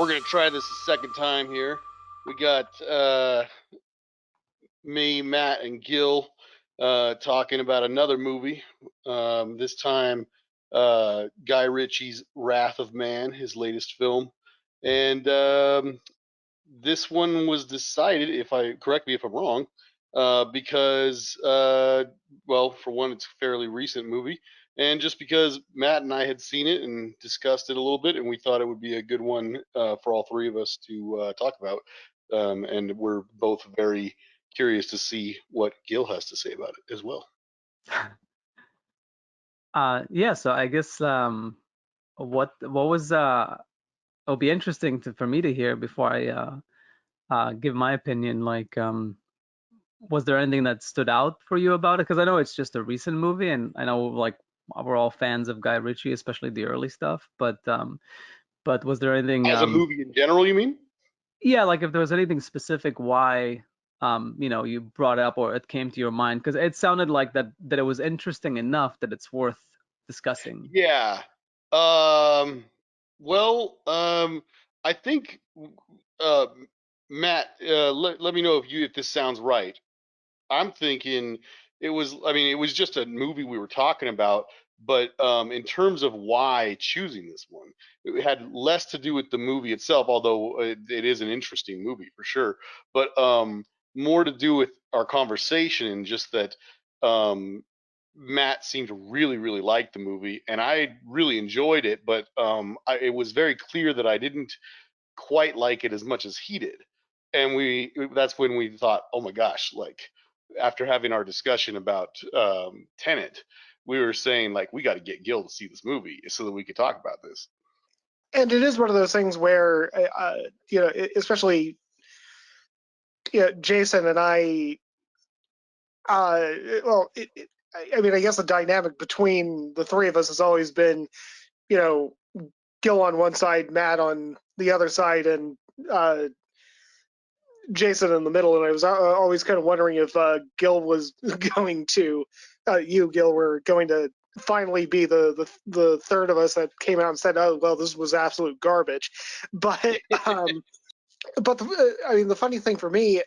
we're gonna try this a second time here. We got me, Matt, and Gil talking about another movie. This time, Guy Ritchie's Wrath of Man, his latest film, and this one was decided. If I correct me if I'm wrong, because well, for one, it's a fairly recent movie, and just because Matt and I had seen it and discussed it a little bit, and we thought it would be a good one for all three of us to talk about. And we're both very curious to see what Gil has to say about it as well. Yeah, so I guess what was it'll be interesting for me to hear before I give my opinion. Like, was there anything that stood out for you about it? Because I know it's just a recent movie, and I know like we're all fans of Guy Ritchie, especially the early stuff. But was there anything As a movie in general, you mean? yeah, like if there was anything specific why you brought it up or it came to your mind? Because it sounded like that it was interesting enough that it's worth discussing. Yeah. Um, well, I think uh, Matt, let me know if this sounds right. I'm thinking it was. I mean, it was just a movie we were talking about, but in terms of why choosing this one, it had less to do with the movie itself, although it is an interesting movie for sure. But more to do with our conversation and just that um, Matt seemed to really, really like the movie, and I really enjoyed it. But it was very clear that I didn't quite like it as much as he did, and that's when we thought, oh my gosh, like after having our discussion about Tenet, we were saying like we got to get Gil to see this movie so that we could talk about this. And it is one of those things where, especially Jason and I, well, I mean, I guess the dynamic between the three of us has always been, you know, Gil on one side, Matt on the other side, and Jason in the middle. And I was always kind of wondering if Gil was going to, Gil, were going to finally be the third of us that came out and said, "Oh, well, this was absolute garbage." But I mean, the funny thing for me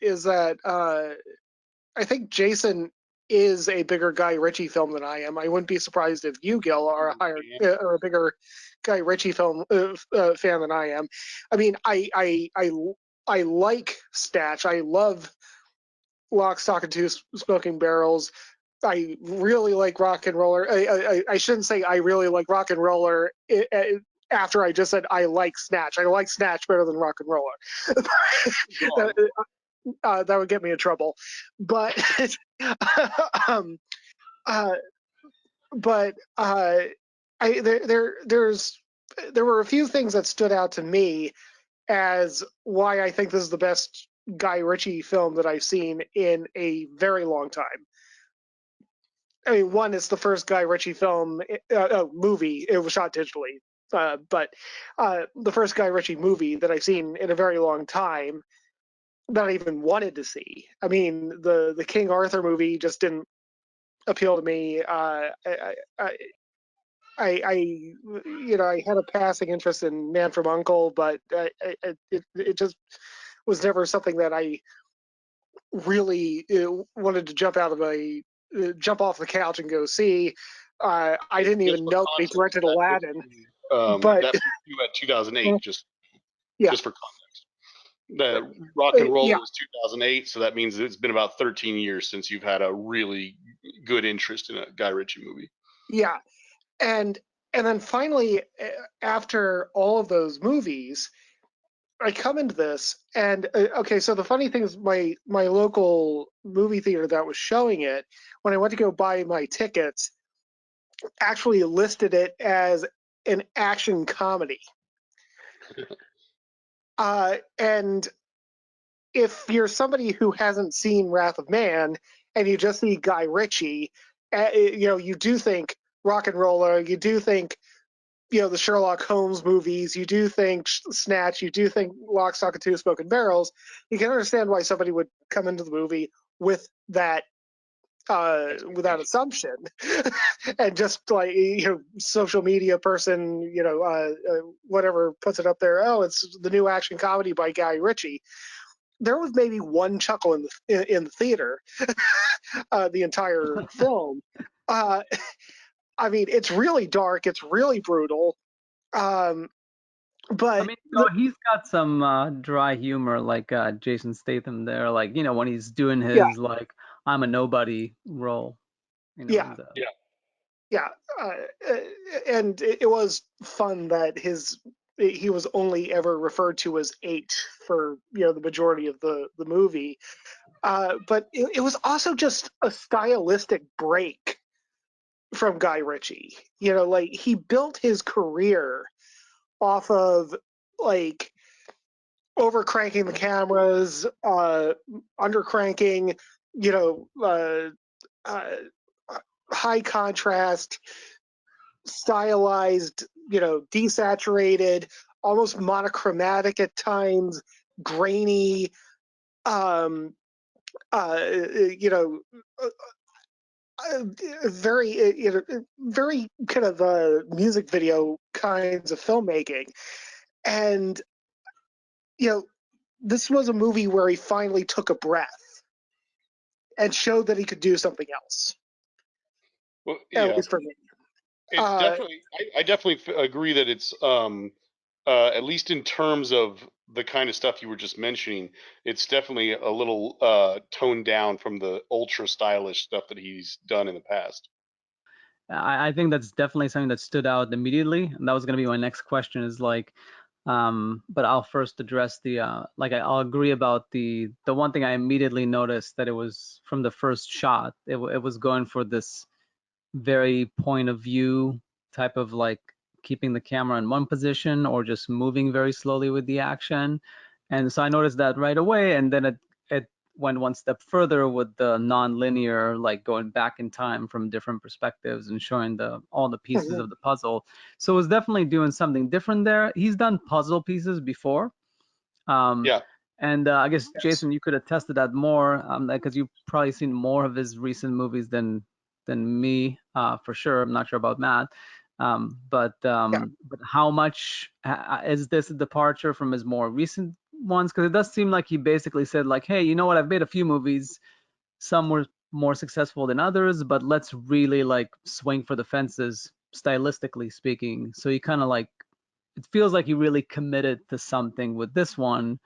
is that I think Jason is a bigger Guy Ritchie film than I am. I wouldn't be surprised if you, Gil, are a bigger Guy Ritchie film fan than I am. I mean, I like Snatch. I love Lock, Stock, and Two Smoking Barrels. I really like Rock and Roller. I shouldn't say I really like Rock and Roller after I just said I like Snatch. I like Snatch better than Rock and Roller. That would get me in trouble. But um, uh, but there were a few things that stood out to me as why I think this is the best Guy Ritchie film that I've seen in a very long time. I mean, one, it's the first Guy Ritchie film movie. It was shot digitally, but the first Guy Ritchie movie that I've seen in a very long time that I even wanted to see. I mean, the King Arthur movie just didn't appeal to me. I had a passing interest in Man from Uncle, but it just was never something that I really wanted to jump off the couch and go see. I didn't Just even for know that he context, directed Aladdin, but that was you at 2008. yeah, Just for context, the Rock and Roll yeah, was 2008, so that means it's been about 13 years since you've had a really good interest in a Guy Ritchie movie. yeah, and and then finally, after all of those movies, I come into this, and okay, so the funny thing is, my local movie theater that was showing it, when I went to go buy my tickets, actually listed it as an action comedy. And if you're somebody who hasn't seen Wrath of Man and you just see Guy Ritchie, you do think Rock and Roller, you do think the Sherlock Holmes movies, you do think Snatch, you do think Lock, Stock, and Two Smoking Barrels. You can understand why somebody would come into the movie with that without assumption, and just like social media person, whatever puts it up there. Oh, it's the new action comedy by Guy Ritchie. There was maybe one chuckle in the theater, the entire film. Uh, I mean, it's really dark. It's really brutal. Um, I but mean, he's got some dry humor, like Jason Statham there, like when he's doing yeah, his like I'm a nobody role, yeah, in the Yeah. yeah. And it was fun that he was only ever referred to as 8 for the majority of the movie. But it was also just a stylistic break from Guy Ritchie. Like he built his career off of like overcranking the cameras, undercranking, you know, uh, uh, high contrast, stylized, desaturated, almost monochromatic at times, grainy, um, you know, very, very kind of music video kinds of filmmaking. And, you know, this was a movie where he finally took a breath and showed that he could do something else, Well, at yeah. least for me. It's Uh, definitely. I definitely agree that it's at least in terms of the kind of stuff you were just mentioning, it's definitely a little toned down from the ultra stylish stuff that he's done in the past. I think that's definitely something that stood out immediately, and that was going to be my next question. Is like, but I'll first address the like I'll agree about the one thing I immediately noticed that it was from the first shot. It was going for this very point of view type of like keeping the camera in one position or just moving very slowly with the action. And so I noticed that right away, and then it went one step further with the non-linear, like going back in time from different perspectives and showing all the pieces of the puzzle. So it was definitely doing something different there. He's done puzzle pieces before. Um, Yeah. and I guess yes. Jason, you could attest to that more, because you've probably seen more of his recent movies than me, for sure. I'm not sure about Matt, Yeah. but how much is this a departure from his more recent ones? Because it does seem like he basically said like, hey, you know what? I've made a few movies. Some were more successful than others, but let's really like swing for the fences, stylistically speaking. So he kind of like it feels like he really committed to something with this one.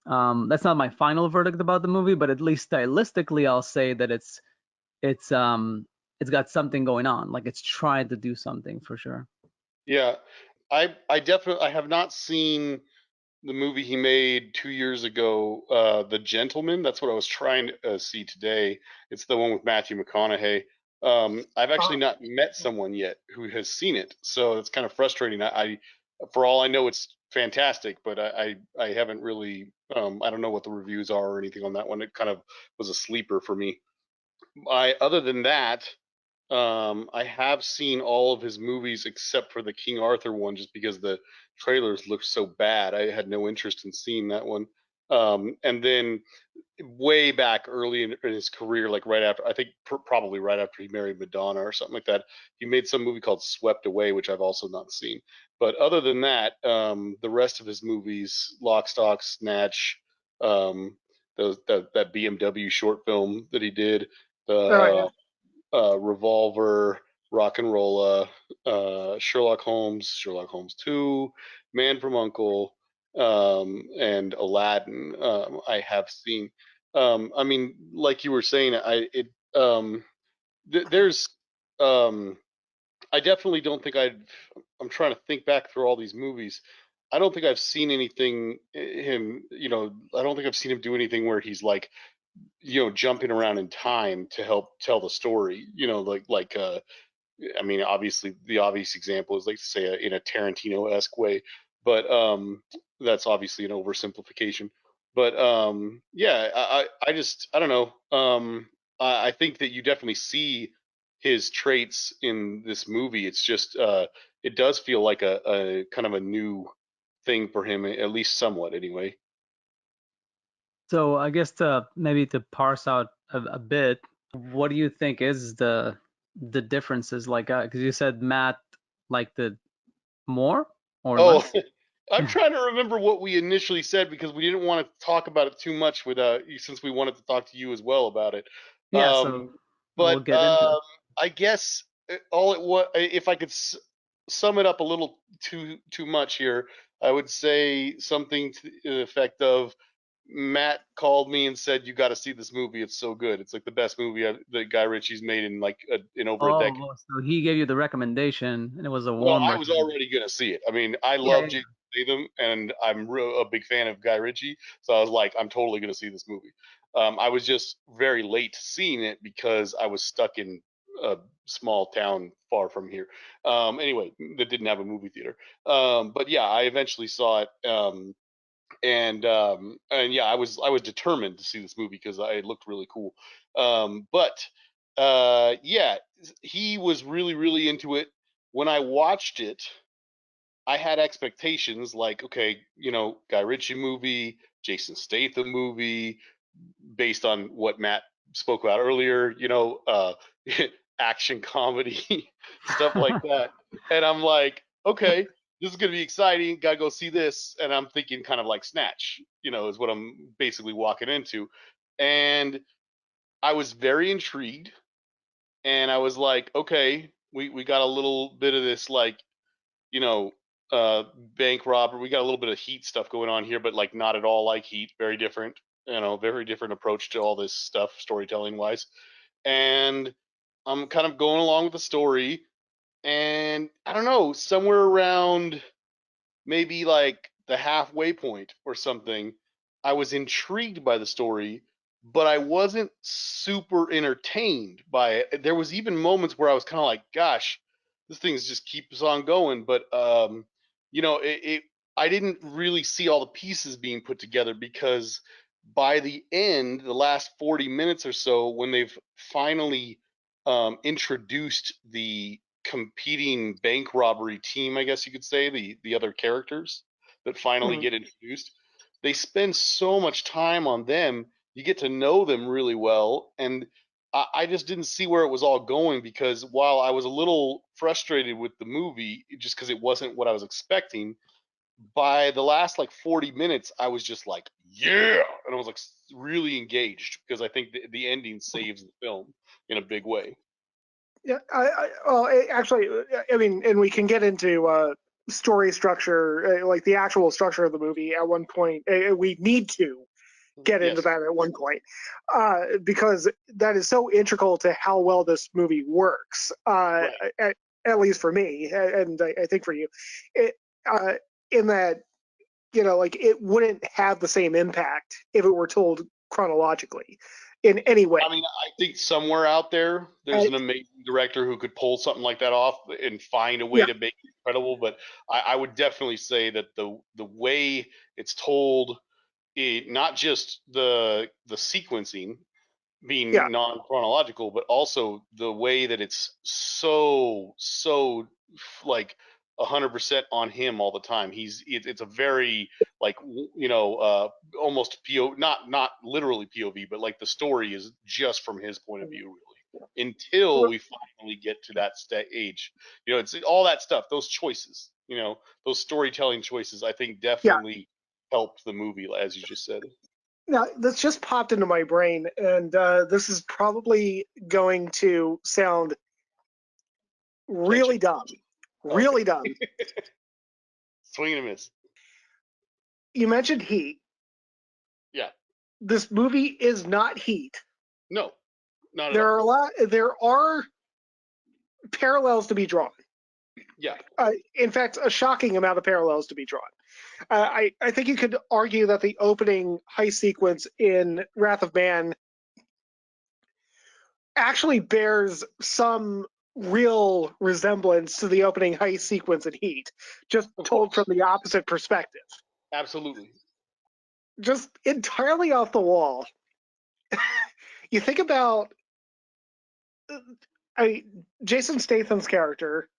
That's not my final verdict about the movie, but at least stylistically, I'll say that it's it's got something going on. Like it's tried to do something for sure. Yeah. I definitely I have not seen the movie he made 2 years ago, The Gentleman. That's what I was trying to see today. It's the one with Matthew McConaughey. I've Uh, actually not met someone yet who has seen it, so it's kind of frustrating. For all I know, it's fantastic, but I haven't really. I don't know what the reviews are or anything on that one. It kind of was a sleeper for me. Other than that, I have seen all of his movies except for the King Arthur one, just because the trailers looked so bad. I had no interest in seeing that one. And then way back early in his career, like right after, I think probably right after he married Madonna or something like that, he made some movie called Swept Away, which I've also not seen. But other than that, the rest of his movies, Lock, Stock, Snatch, that BMW short film that he did, the oh yeah. Revolver, Rock and Rolla, Sherlock Holmes 2, Man from Uncle, and Aladdin. I have seen. I mean, like you were saying, there's um, I definitely don't think I'm trying to think back through all these movies. I don't think I've seen anything him. I don't think I've seen him do anything where he's like jumping around in time to help tell the story, I mean, obviously the obvious example is like say in a Tarantino-esque way, but that's obviously an oversimplification. But yeah, I just I don't know. I think that you definitely see his traits in this movie. It's just it does feel like a kind of a new thing for him, at least somewhat anyway. So I guess to maybe to parse out a bit, what do you think is the differences? Like, because you said Matt liked it more or Oh, less? I'm trying to remember what we initially said because we didn't want to talk about it too much with since we wanted to talk to you as well about it. Yeah, Um, so but we'll get into it. I guess all it was, if I could sum it up a little too much here, I would say something to the effect of Matt called me and said, "You got to see this movie. It's so good. It's like the best movie that Guy Ritchie's made in like in over a decade." Oh, so he gave you the recommendation, and it was a Well, warm I was recommendation. already gonna see it. I mean, I Yeah, love yeah, Jason Statham, and I'm a big fan of Guy Ritchie, so I was like, I'm totally gonna see this movie. I was just very late to seeing it because I was stuck in a small town far from here. Anyway, that didn't have a movie theater. But yeah, I eventually saw it, and yeah, I was determined to see this movie because it looked really cool. But yeah, he was really into it. When I watched it, I had expectations like, okay, Guy Ritchie movie, Jason Statham movie, based on what Matt spoke about earlier, action comedy, stuff like that. And I'm like, okay, this is gonna be exciting. Gotta go see this. And I'm thinking kind of like Snatch, is what I'm basically walking into. And I was very intrigued, and I was like, okay, we got a little bit of this like you know, bank robber. We got a little bit of Heat stuff going on here, but like not at all like Heat. Very different, very different approach to all this stuff, storytelling wise. And I'm kind of going along with the story, and I don't know, somewhere around maybe like the halfway point or something, I was intrigued by the story, but I wasn't super entertained by it. There was even moments where I was kind of like, gosh, this thing just keeps on going. But I didn't really see all the pieces being put together because by the end, the last 40 minutes or so, when they've finally introduced the competing bank robbery team, I guess you could say, the other characters that finally Mhm. get introduced. They spend so much time on them. You get to know them really well, and I just didn't see where it was all going because while I was a little frustrated with the movie, just because it wasn't what I was expecting, by the last like 40 minutes, I was just like, yeah, and I was like really engaged because I think the ending saves the film in a big way. Yeah, actually, I mean, and we can get into story structure, like the actual structure of the movie at one point. We need to get into Yes. that at one point because that is so integral to how well this movie works. Right. At least for me, and I think for you, it, uh, in that like it wouldn't have the same impact if it were told chronologically in any I way. mean, I think somewhere out there, there's Uh, an amazing director who could pull something like that off and find a way yeah, to make it incredible. But I would definitely say that the way it's told, not just the sequencing yeah, being non chronological, but also the way that it's so like 100% on him all the time. It's a very like almost not literally POV, but like the story is just from his point of view really until we finally get to that stage. It's all that stuff, those choices, those storytelling choices. I think yeah. definitely helped the movie, as you just said. Now, this just popped into my brain, and this is probably going to sound Catch really it. dumb. Okay. Really dumb. Swing and a miss. You mentioned Heat. Yeah. This movie is not Heat. No, not at There all. are a lot. There are parallels to be drawn. Yeah. In fact, a shocking amount of parallels to be drawn. I think you could argue that the opening heist sequence in Wrath of Man actually bears some real resemblance to the opening heist sequence in Heat, just Of told from course. the opposite perspective. Absolutely. Just entirely off the wall. You think about Jason Statham's character,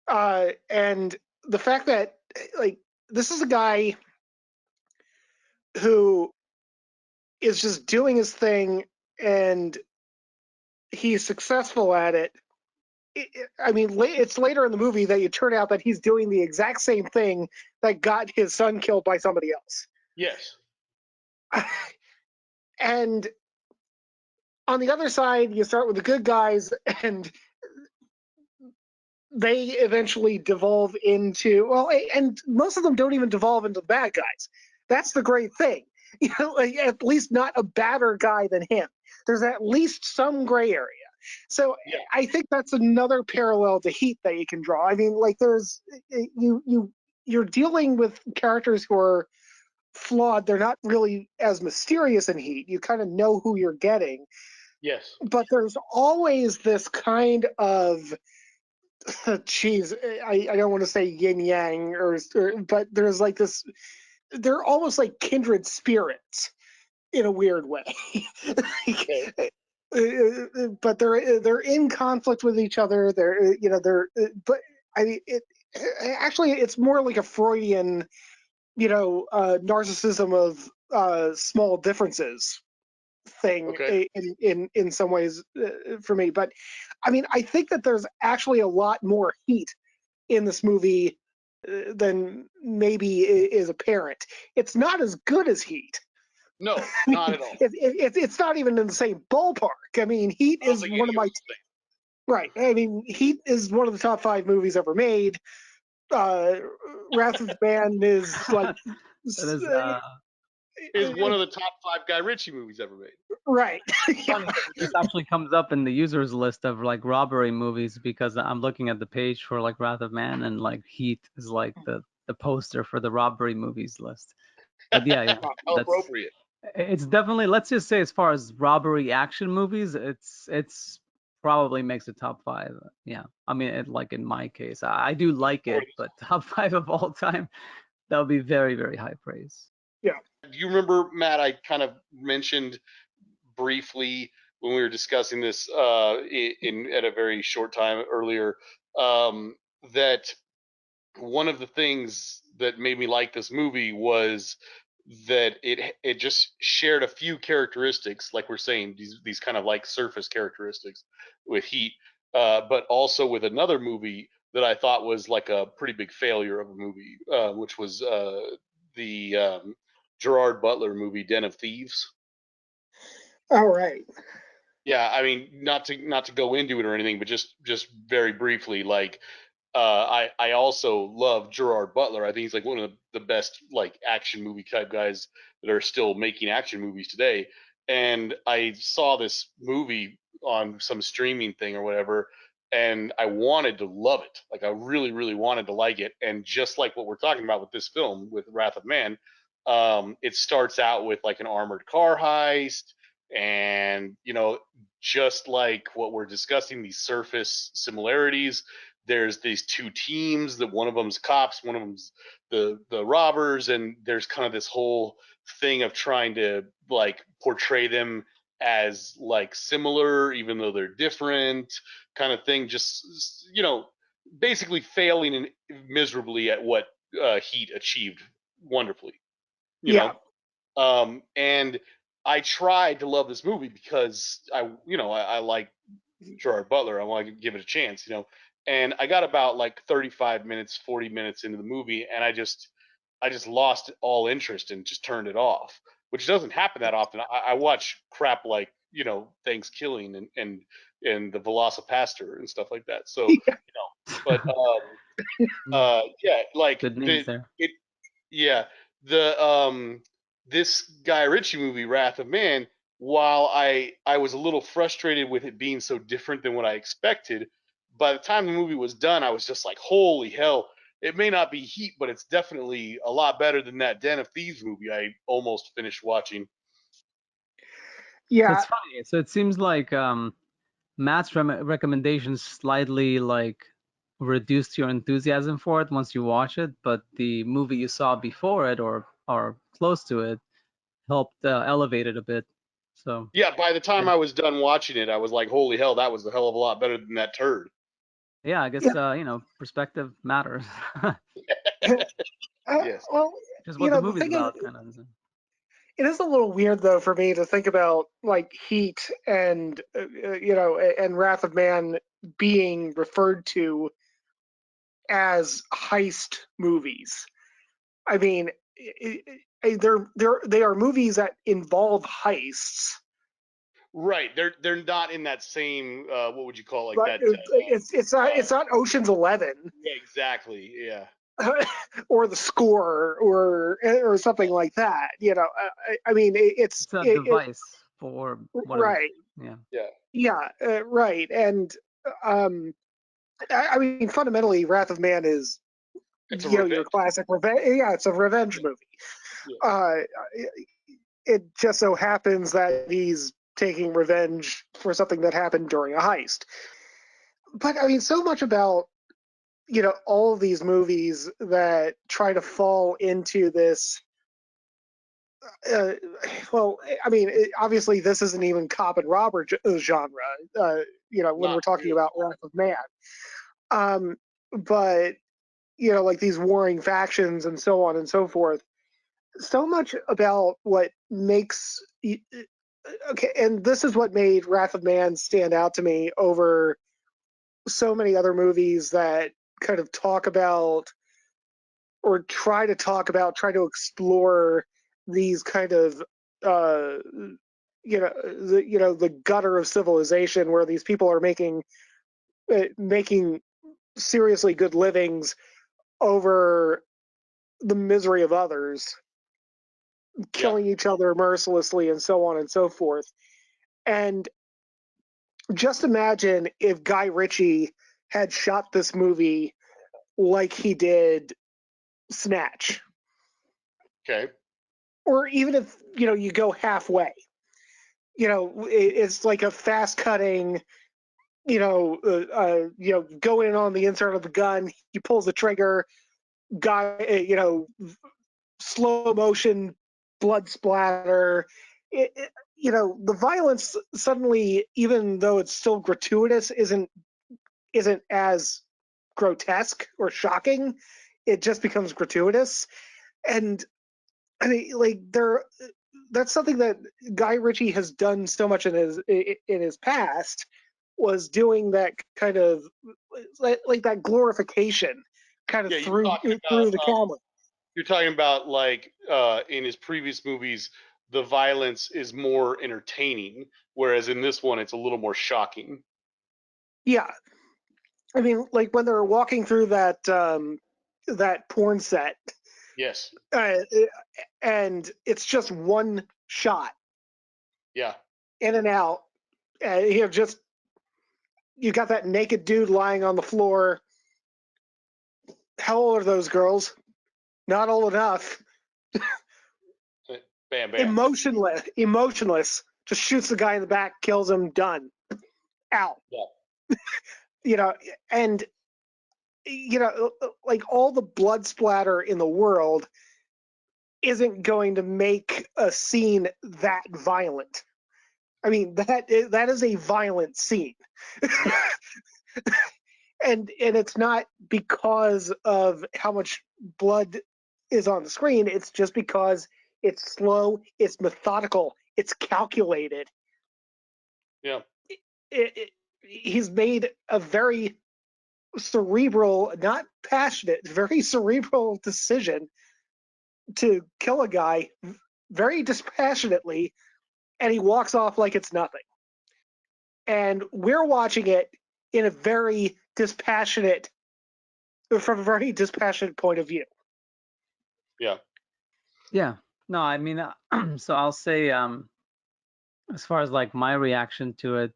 and the fact that like this is a guy who is just doing his thing and he's successful at it. I mean, it's later in the movie that you turn out that he's doing the exact same thing that got his son killed by somebody else. Yes. And on the other side, you start with the good guys, and they eventually devolve into, well, and most of them don't even devolve into the bad guys. That's the great thing. You know, like, at least not a badder guy than him. There's at least some gray area. So Yeah. I think that's another parallel to Heat that you can draw. I mean, like there's you're dealing with characters who are flawed. They're not really as mysterious in Heat. You kind of know who you're getting. Yes. But there's always this kind of geez, I don't want to say yin yang but there's like this. They're almost like kindred spirits in a weird way. Okay. But they're in conflict with each other. But I mean it. Actually, it's more like a Freudian, narcissism of small differences thing Okay. in some ways for me. But I mean, I think that there's actually a lot more heat in this movie than maybe is apparent. It's not as good as Heat. No, I not mean, at all. it's not even in the same ballpark. I mean, Heat I don't is think one any of of my those things. right. I mean, Heat is one of the top 5 movies ever made. Uh, Wrath of Man is like That is Is one of the top 5 Guy Ritchie movies ever made. right. funny because this actually comes up in the users list of like robbery movies because I'm looking at the page for like Wrath of Man and like Heat is like the poster for the robbery movies list. But yeah, How that's appropriate. it's definitely, let's just say, as far as robbery action movies, it's probably makes the top 5. Yeah, I mean, like in my case, I do like Or it, but top 5 of all time, that would be very, very high praise. Yeah. do you remember, Matt? I kind of mentioned briefly when we were discussing this in at a very short time earlier that one of the things that made me like this movie was that it just shared a few characteristics, like we're saying, these kind of like surface characteristics with Heat, but also with another movie that I thought was like a pretty big failure of a movie, which was the Gerard Butler movie Den of Thieves. All right. Yeah, I mean, not to go into it or anything, but just very briefly, like I also love Gerard Butler. I think he's like one of the best like action movie type guys that are still making action movies today. And I saw this movie on some streaming thing or whatever, and I wanted to love it. Like I really, really wanted to like it. And just like what we're talking about with this film, with Wrath of Man, it starts out with like an armored car heist, and just like what we're discussing, these surface similarities. There's these two teams, that one of them's cops, one of them's the robbers, and there's kind of this whole thing of trying to like portray them as like similar even though they're different, kind of thing. Just basically failing miserably at what Heat achieved wonderfully, you Yeah. know. And I tried to love this movie because I like Gerard Butler. I want to give it a chance, And I got about like 35 minutes, 40 minutes into the movie, and I just lost all interest and just turned it off, which doesn't happen that often. I watch crap like Thanksgiving and the Velocipaster and stuff like that. So but yeah, like Good names there. yeah, the this Guy Ritchie movie, Wrath of Man, while I was a little frustrated with it being so different than what I expected, by the time the movie was done, I was just like, holy hell, it may not be Heat, but it's definitely a lot better than that Den of Thieves movie I almost finished watching. So Yeah. it's funny. So it seems like Matt's recommendations slightly like reduced your enthusiasm for it once you watch it, but the movie you saw before it or close to it helped elevate it a bit. So Yeah, by the time yeah, I was done watching it, I was like, holy hell, that was a hell of a lot better than that turd. yeah, I Yeah. guess perspective matters. Yes. Well, Just what the the movie's thing is, about, kind of. it is a little weird though for me to think about like Heat and and Wrath of Man being referred to as heist movies. I mean, they are movies that involve heists, Right. They're not in that same what would you call like but that it's not Ocean's 11 yeah, exactly. Yeah. or The Score or something like that. I mean, It's a device for what it was. right. Yeah. Yeah. Yeah, right. And um, I mean, fundamentally, Wrath of Man is It's a your revenge. classic revenge. Yeah, it's a revenge movie. Yeah. Uh, it just so happens that he's taking revenge for something that happened during a heist. But I mean, so much about all of these movies that try to fall into this. Uh, well, I mean, obviously, this isn't even cop and robber genre. When we're Not talking really. about Wrath of Man, um, but like these warring factions and so on and so forth. So much about what makes okay, and this is what made Wrath of Man stand out to me over so many other movies that kind of talk about or try to explore these kind of uh, the gutter of civilization where these people are making seriously good livings over the misery of others, Yeah. killing each other mercilessly and so on and so forth. And just imagine if Guy Ritchie had shot this movie like he did Snatch, Okay. or even if you go halfway. It's like a fast cutting. Go in on the insert of the gun. He pulls the trigger. Guy, slow motion, blood splatter. The violence suddenly, even though it's still gratuitous, isn't as grotesque or shocking. It just becomes gratuitous, and I mean, like that's something that Guy Ritchie has done so much in his past, was doing that kind of like that glorification kind of Yeah, through the camera. you're talking about like in his previous movies the violence is more entertaining, whereas in this one it's a little more shocking. Yeah, I mean, like when they're walking through that porn set, Yes. uh, and it's just one shot Yeah. in and out. Just you got that naked dude lying on the floor. How old are those girls? Not old enough. Bam bam. Emotionless. Just shoots the guy in the back, kills him. Done. Out. Yeah. You know, and like all the blood splatter in the world isn't going to make a scene that violent. I mean, that is a violent scene. Yeah. And it's not because of how much blood is on the screen. It's just because it's slow, it's methodical, it's calculated. Yeah. He's made a very cerebral, not passionate, very cerebral decision to kill a guy very dispassionately, and he walks off like it's nothing. And we're watching it in a very dispassionate, from a very dispassionate point of view. Yeah. Yeah. No, I mean, so I'll say, as far as like my reaction to it,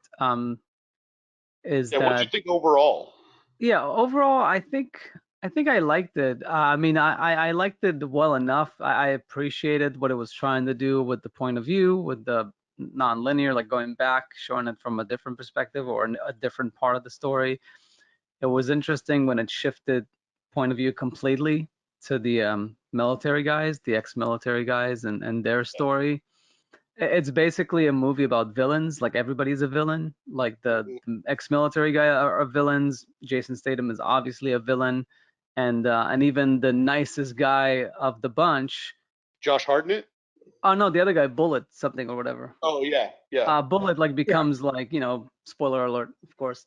is Yeah. What did you that, think overall? yeah, overall, I think I liked it. I mean, I liked it well enough. I appreciated what it was trying to do with the point of view, with the non-linear, like going back, showing it from a different perspective or a different part of the story. It was interesting when it shifted point of view completely to the military guys, the ex-military guys, and their story. It's basically a movie about villains. Like everybody's a villain. Like the ex-military guy are villains. Jason Statham is obviously a villain, and even the nicest guy of the bunch. Josh Hartnett? Oh no, the other guy, Bullet something or whatever. Oh yeah, yeah, Bullet like Yeah. becomes like, spoiler alert, of course.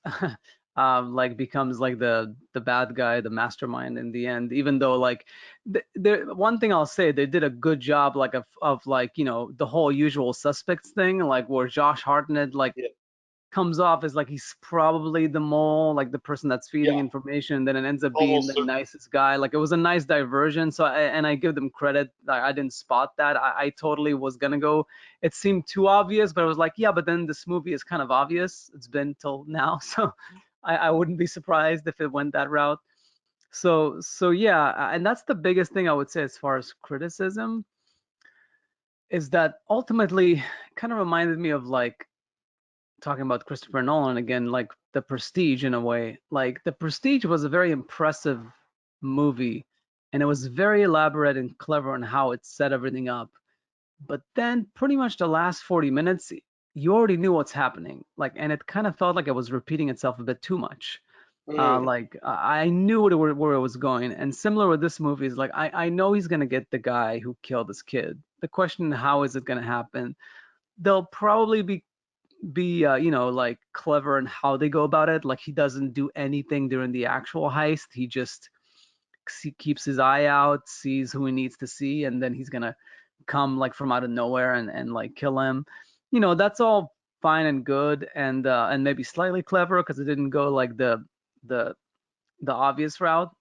Like becomes like the bad guy, the mastermind in the end. Even though like, one thing I'll say, they did a good job like of like, the whole usual suspects thing, like where Josh Hartnett like yeah, comes off as like he's probably the mole, like the person that's feeding yeah. information. Then it ends up being Almost the certainly. nicest guy. Like it was a nice diversion. So and I give them credit. I didn't spot that. I totally was gonna go. It seemed too obvious, but I was like, yeah, but then this movie is kind of obvious. It's been till now, so I wouldn't be surprised if it went that route. So yeah, and that's the biggest thing I would say as far as criticism is that ultimately kind of reminded me of like talking about Christopher Nolan again, like The Prestige in a way. Like The Prestige was a very impressive movie, and it was very elaborate and clever on how it set everything up. But then pretty much the last 40 minutes, you already knew what's happening. Like, and it kind of felt like it was repeating itself a bit too much. Mm, Like I knew where it was going, and similar with this movie is like I know he's gonna get the guy who killed this kid. The question, how is it gonna happen? They'll probably be like clever in how they go about it. Like he doesn't do anything during the actual heist. He just keeps his eye out, sees who he needs to see, and then he's gonna come like from out of nowhere and like kill him. That's all fine and good, and maybe slightly clever because it didn't go like the the obvious route,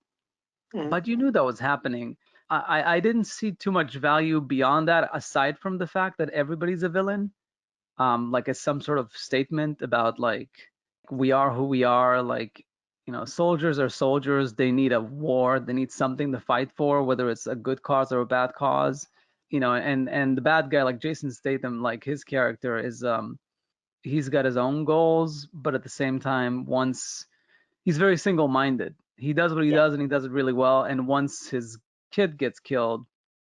Mhm. but you knew that was happening. I didn't see too much value beyond that aside from the fact that everybody's a villain, like as some sort of statement about like we are who we are. Like, soldiers are soldiers. They need a war. They need something to fight for, whether it's a good cause or a bad cause. And the bad guy, like Jason Statham, like his character is he's got his own goals, but at the same time, once he's very single-minded. He does what he yeah, does, and he does it really well. And once his kid gets killed,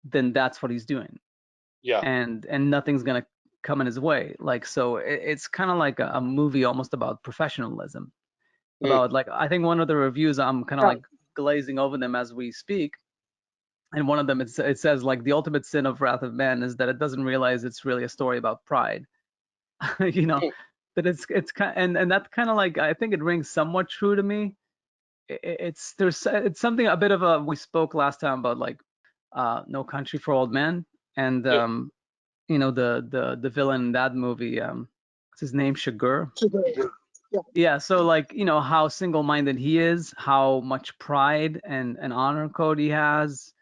then that's what he's doing, yeah. and nothing's gonna come in his way. Like so, it's kind of like a movie almost about professionalism. Mm, About like I think one of the reviews I'm kind of Yeah. like glazing over them as we speak, and one of them it says like the ultimate sin of Wrath of Man is that it doesn't realize it's really a story about pride. you know, mm. that it's kind and that kind of like I think it rings somewhat true to me. It's something a bit of a we spoke last time about like No Country for Old Men, and Yep. the villain in that movie, what's his name, Shigur. So yeah. Yeah, so like how single-minded he is, how much pride and honor code he has.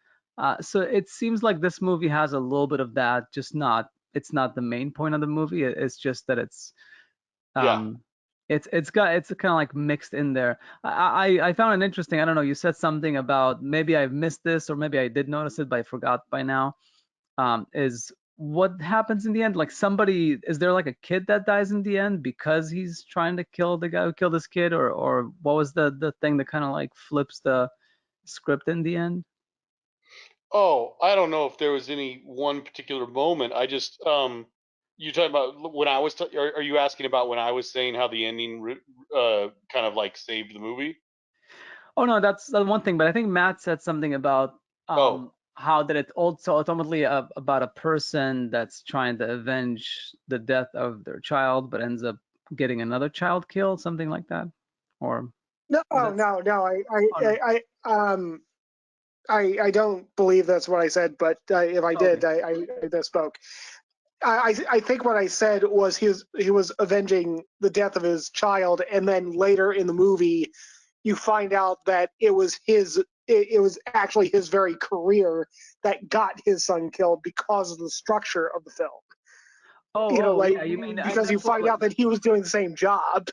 So it seems like this movie has a little bit of that, just not it's not the main point of the movie. It's just that Yeah. um it's kind of like mixed in there. I found it interesting. I don't know. You said something about maybe I've missed this or maybe I did notice it, but I forgot by now. Is what happens in the end? Like is there like a kid that dies in the end because he's trying to kill the guy who killed his kid, or what was the thing that kind of like flips the script in the end? Oh, I don't know if there was any one particular moment. I just you talking about when I was are you asking about when I was saying how the ending kind of like saved the movie? Oh no, that's the one thing. But I think Matt said something about Oh, how that it also ultimately about a person that's trying to avenge the death of their child, but ends up getting another child killed, something like that. Or No, is oh that? no, no, Oh no. I don't believe that's what I said, but if I Okay. did, I misspoke. I think what I said was he was avenging the death of his child, and then later in the movie, you find out that it was actually his very career that got his son killed because of the structure of the film. Oh, Like yeah. You mean, and because you that's what find like. out that he was doing the same job.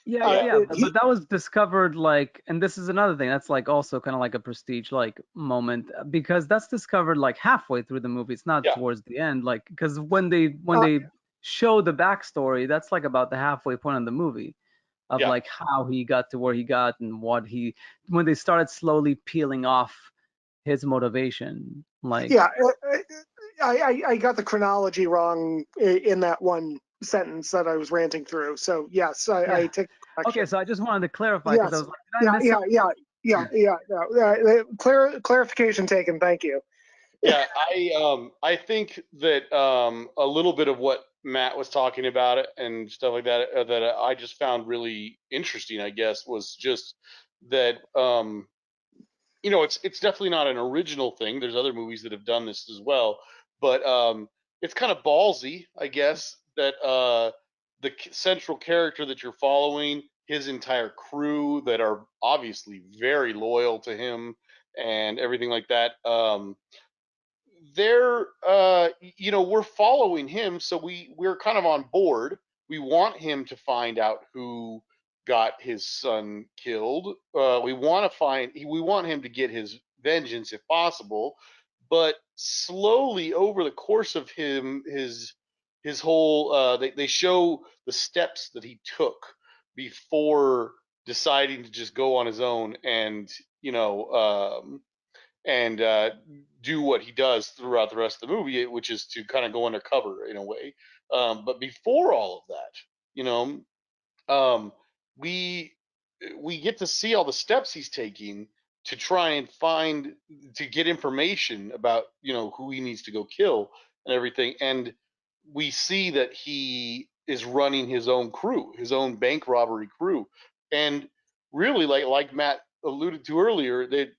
Yeah, yeah. yeah, but He that was discovered like, and this is another thing that's like also kind of like a prestige like moment because that's discovered like halfway through the movie. It's not Yeah. towards the end, like because when uh, they show the backstory, that's like about the halfway point of the movie of Yeah. like how he got to where he got and what he when they started slowly peeling off his motivation, like. yeah, I got the chronology wrong in that one sentence that I was ranting through. So yes, I Yeah. take Okay, correction. so I just wanted to clarify because I Yes, was like, did I yeah, miss yeah, something? yeah, yeah, Yeah. yeah. No, clarification taken. Thank you. Yeah, I think that a little bit of what Matt was talking about it and stuff like that that I just found really interesting, I guess, was just that it's definitely not an original thing. There's other movies that have done this as well, but it's kind of ballsy, I guess, that the central character that you're following, his entire crew that are obviously very loyal to him and everything like that. They're we're following him, so we're kind of on board. We want him to find out who got his son killed. We want him to get his vengeance if possible. But slowly over the course of his whole they show the steps that he took before deciding to just go on his own and you know and do what he does throughout the rest of the movie, which is to kind of go undercover in a way. But before all of that, you know, um, we we get to see all the steps he's taking to try and find to get information about who he needs to go kill and everything. And we see that he is running his own crew, his own bank robbery crew, and really like Matt alluded to earlier, that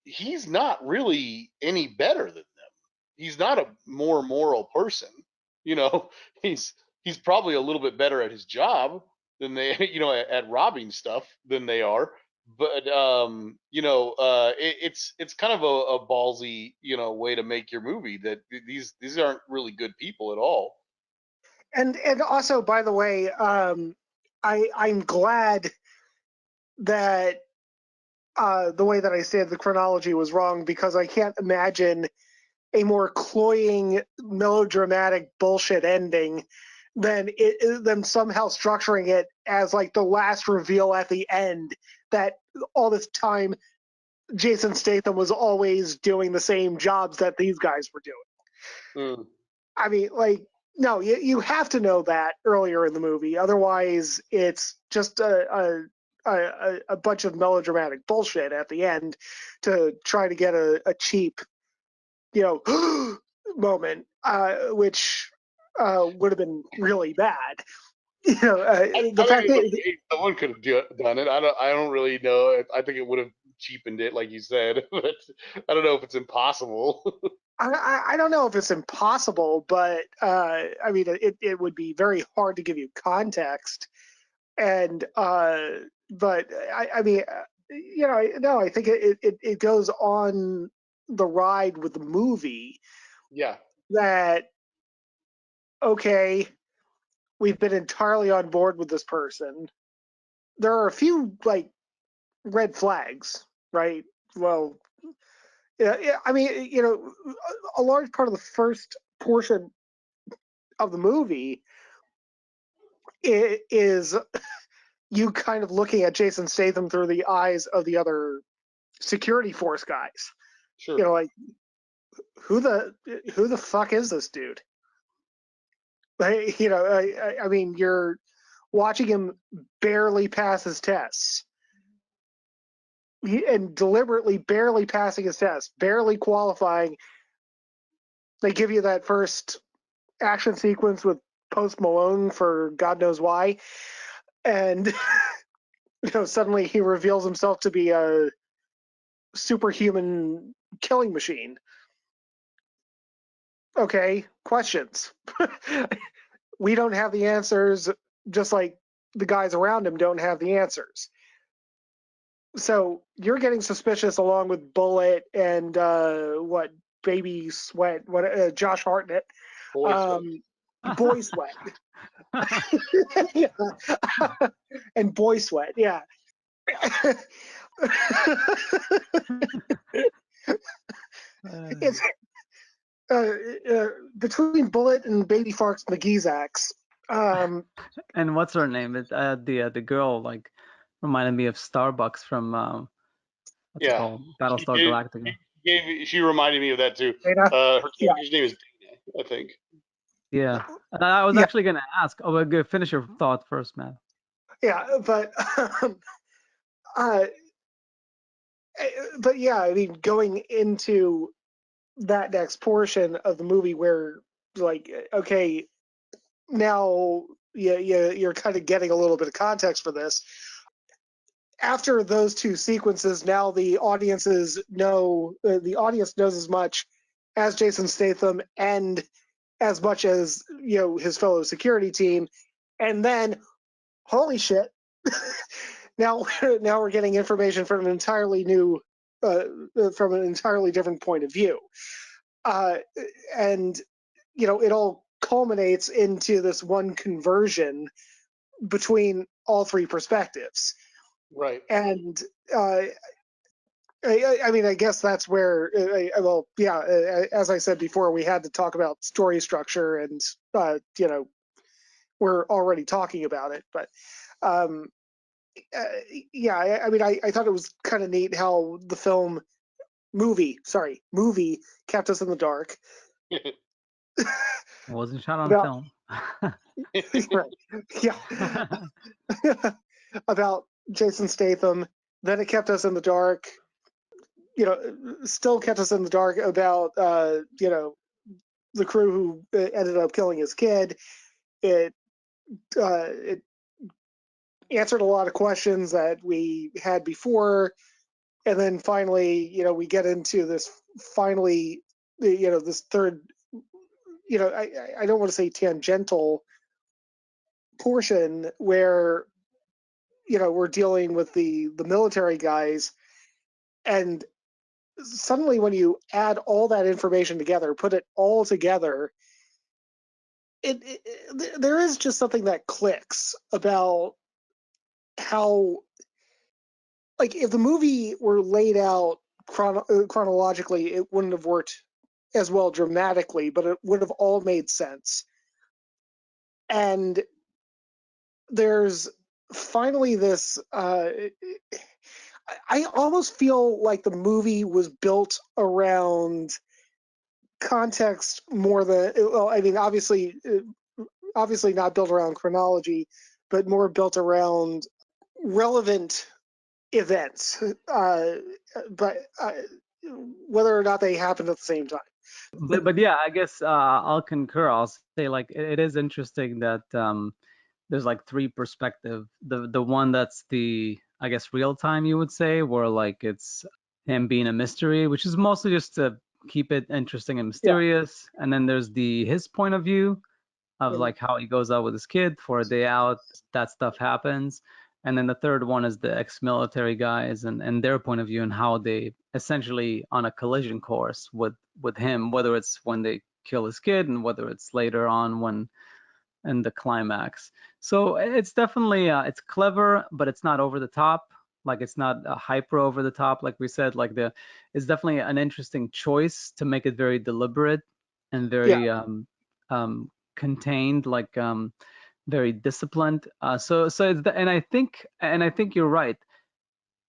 he's not really any better than them. He's not a more moral person. You know, he's he's probably a little bit better at his job than they, at robbing stuff than they are. But it's kind of a ballsy, way to make your movie that these aren't really good people at all. And also, by the way, I'm glad that the way that I said the chronology was wrong, because I can't imagine a more cloying, melodramatic bullshit ending than somehow structuring it as like the last reveal at the end that all this time Jason Statham was always doing the same jobs that these guys were doing. Mm. I mean, like, no, you have to know that earlier in the movie. Otherwise, it's just a bunch of melodramatic bullshit at the end to try to get a cheap, you know, moment, which would have been really bad. You know, the I fact mean, that okay, someone could have done it. I don't really know. I think it would have cheapened it, like you said, but I don't know if it's impossible. I don't know if it's impossible, but I mean, it would be very hard to give you context. And but I mean, no, I think it goes on the ride with the movie Yeah, that okay, we've been entirely on board with this person. There are a few like red flags, right? Well, yeah, I mean, a large part of the first portion of the movie is you kind of looking at Jason Statham through the eyes of the other security force guys. sure. Like who the fuck is this dude? Like, I mean, you're watching him barely pass his tests and deliberately barely passing his tests, barely qualifying. They give you that first action sequence with Post Malone for God knows why, and suddenly he reveals himself to be a superhuman killing machine. Okay, questions. We don't have the answers, just like the guys around him don't have the answers. So you're getting suspicious along with Bullet and what Baby Sweat, what Josh Hartnett, Boys, um, Boy Sweat, yeah. And Boy Sweat, yeah. It's uh, between Bullet and Baby Farks McGeezax. Um, And what's her name? The girl like reminded me of Starbucks from what's it yeah. called? She Battlestar gave, Galactica. she reminded me of that too. Dana, Her yeah, character's name is Dana, I think. Yeah. And I was yeah, actually gonna ask. Oh, but good. Finish your thought first, man. yeah, uh, but yeah, I mean, going into that next portion of the movie where, like, okay, now you're kind of getting a little bit of context for this. After those two sequences, now the audience knows as much as Jason Statham and as much as his fellow security team, and then holy shit, now we're getting information from an entirely new, from an entirely different point of view, and it all culminates into this one conversion between all three perspectives. Right. And I mean, I guess that's where, as I said before, we had to talk about story structure, and we're already talking about it. But um, I mean, I thought it was kind of neat how the movie kept us in the dark. It wasn't shot on About film. right, yeah, about Jason Statham. Then it kept us in the dark. Still kept us in the dark about the crew who ended up killing his kid. It answered a lot of questions that we had before, and then finally, we get into this this third, I don't want to say tangential portion where we're dealing with the military guys, and suddenly when you add all that information together, put it all together, there is just something that clicks about how, like, if the movie were laid out chronologically, it wouldn't have worked as well dramatically, but it would have all made sense. And there's finally this. I almost feel like the movie was built around context more than, well, I mean, obviously not built around chronology, but more built around relevant events, but whether or not they happened at the same time. But yeah, I guess I'll concur. I'll say, like, it is interesting that there's like three perspective. The one that's the, I guess, real time, you would say, where like it's him being a mystery, which is mostly just to keep it interesting and Yeah. mysterious. And then there's his point of view of Mhm. like how he goes out with his kid for a day out, that stuff happens. And then the third one is the ex-military guys and their point of view and how they essentially on a collision course with him, whether it's when they kill his kid and whether it's later on when in the climax. So it's definitely it's clever, but it's not over the top. Like it's not hyper over the top, like we said. Like it's definitely an interesting choice to make it very deliberate and Yeah. very contained, like very disciplined. So it's and I think you're right.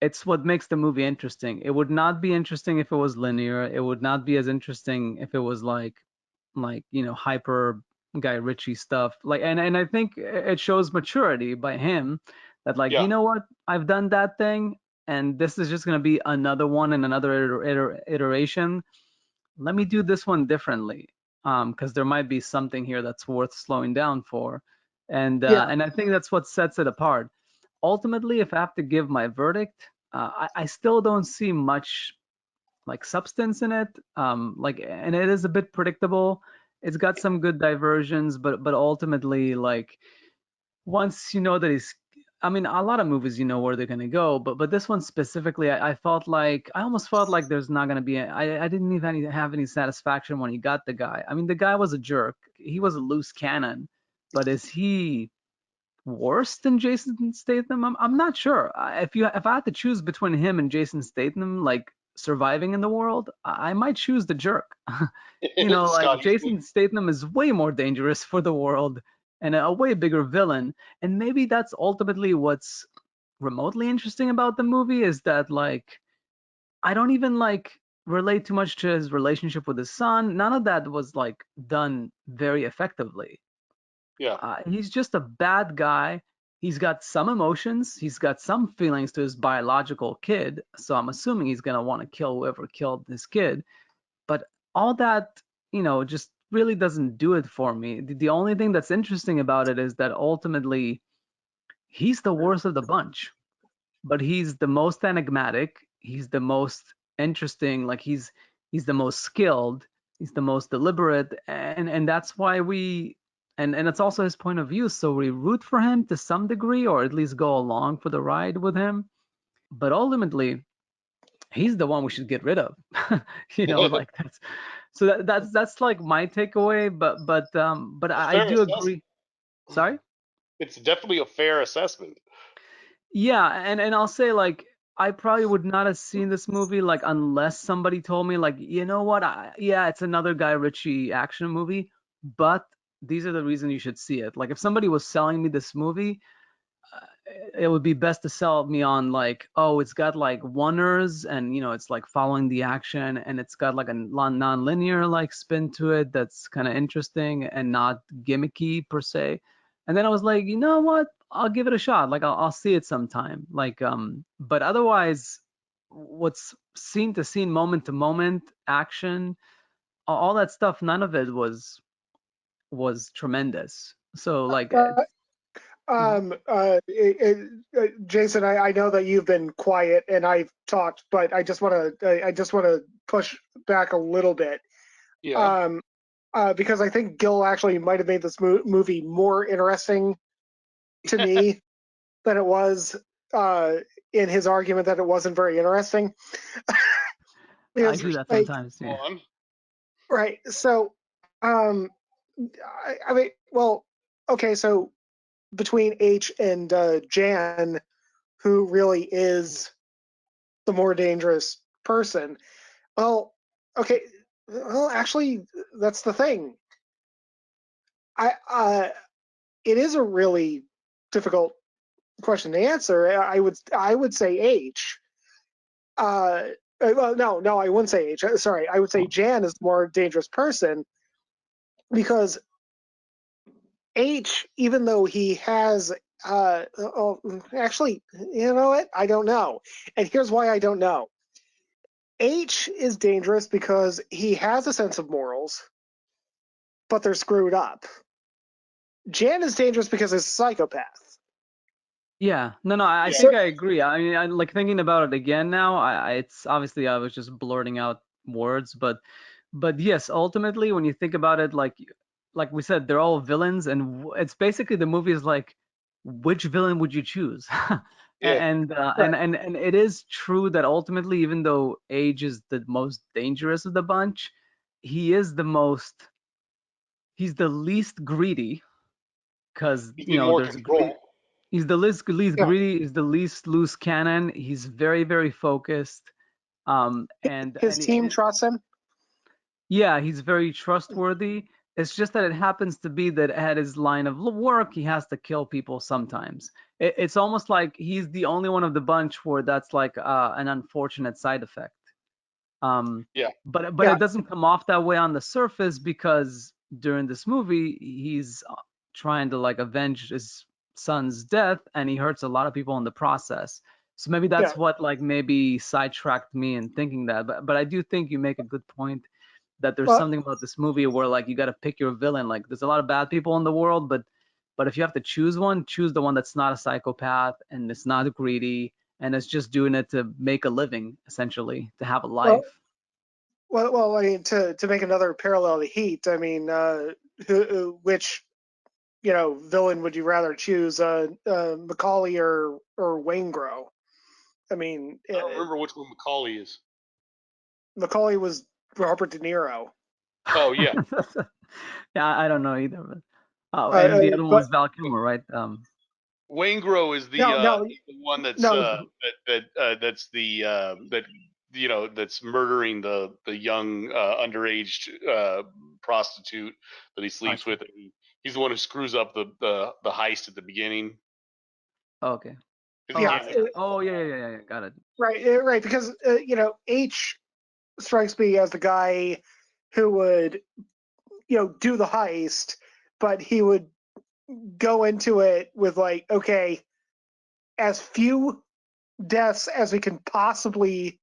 It's what makes the movie interesting. It would not be interesting if it was linear. It would not be as interesting if it was like hyper Guy Ritchie stuff. Like and I think it shows maturity by him that, like, Yeah. you know what, I've done that thing and this is just gonna be another one and another iteration. Let me do this one differently, because there might be something here that's worth slowing down for, Yeah. and I think that's what sets it apart. Ultimately, if I have to give my verdict, I still don't see much like substance in it. Like, and it is a bit predictable. It's got some good diversions, but ultimately, like, once you know that he's, I mean, a lot of movies you know where they're gonna go, but this one specifically, I felt like I almost felt like there's not gonna be. I didn't even have any satisfaction when he got the guy. I mean, the guy was a jerk. He was a loose cannon, but is he worse than Jason Statham? I'm not sure. If I had to choose between him and Jason Statham, like surviving in the world, I might choose the jerk. Like Scotty's Jason Statham is way more dangerous for the world and a way bigger villain. And maybe that's ultimately what's remotely interesting about the movie is that, like, I don't even like relate too much to his relationship with his son. None of that was like done very effectively. yeah. He's just a bad guy. He's got some emotions. He's got some feelings to his biological kid. So I'm assuming he's gonna want to kill whoever killed his kid. But all that, just really doesn't do it for me. The only thing that's interesting about it is that ultimately he's the worst of the bunch, but he's the most enigmatic. He's the most interesting. Like he's the most skilled. He's the most deliberate, and that's why and it's also his point of view. So we root for him to some degree, or at least go along for the ride with him. But ultimately, he's the one we should get rid of. Like that's so that's like my takeaway. But A I fair do assessment. agree. Sorry. It's definitely a fair assessment. Yeah, and I'll say like I probably would not have seen this movie like unless somebody told me like, you know what, yeah, it's another Guy Ritchie action movie, but these are the reasons you should see it. Like if somebody was selling me this movie, it would be best to sell me on like, oh, it's got like wonders and it's like following the action and it's got like a non-linear like spin to it that's kind of interesting and not gimmicky per se. And then I was like, you know what? I'll give it a shot. Like I'll see it sometime. Like but otherwise what's scene to scene, moment to moment action, all that stuff, none of it was tremendous. So like Uh, mhm. Jason, I know that you've been quiet and I've talked, but I just want to push back a little bit. Yeah. Um, because I think Gil actually might have made this movie more interesting to me than it was uh, in his argument that it wasn't very interesting. I Because do that like, sometimes, Go yeah. on. right, so um, I mean, well, okay, so between H and Jan, who really is the more dangerous person? Well, okay, well, actually, that's the thing. I it is a really difficult question to answer. I would say H. Uh, well, no, I wouldn't say H. Sorry, I would say Jan is the more dangerous person because H, even though he has, actually, you know what? I don't know, and here's why I don't know. H is dangerous because he has a sense of morals, but they're screwed up. Jan is dangerous because he's a psychopath. Yeah, no, I Yeah. think So I agree. I mean, I like thinking about it again now. It's obviously I was just blurting out words, but yes, ultimately, when you think about it, like we said, they're all villains, and it's basically the movie is like, which villain would you choose? Yeah. right, And it is true that ultimately, even though Age is the most dangerous of the bunch, he is the most, he's the least greedy because He's in more there's greed. control. He's the least yeah, greedy. He's the least loose cannon. He's very, very focused. his team trusts him. Yeah, he's very trustworthy. It's just that it happens to be that at his line of work, he has to kill people sometimes. It's almost like he's the only one of the bunch where that's like an unfortunate side effect. Um, Yeah. but Yeah, it doesn't come off that way on the surface because during this movie he's trying to like avenge his son's death and he hurts a lot of people in the process. So maybe yeah. that's what like maybe sidetracked me in thinking that. But I do think you make a good point that there's Well, something about this movie where like you got to pick your villain. Like there's a lot of bad people in the world, but if you have to choose one, choose the one that's not a psychopath and it's not greedy and it's just doing it to make a living, essentially, to have a well, life. well. I mean, to make another parallel to Heat, I mean, which villain would you rather choose, Macaulay or Waingro? I mean, I don't remember which one Macaulay is. Macaulay was Robert De Niro. Oh yeah. Yeah, I don't know either. But, oh, Uh, and the other one but was Val Kilmer, right? Wayngro is no, no, the one that's no. that's the that that's murdering the young underage prostitute that he I sleeps see. with. He's the one who screws up the heist at the beginning Oh, okay. because he Oh, Yeah, can't make it. oh, yeah. Got it. right, right. Because H strikes me as the guy who would do the heist, but he would go into it with like, okay, as few deaths as we can possibly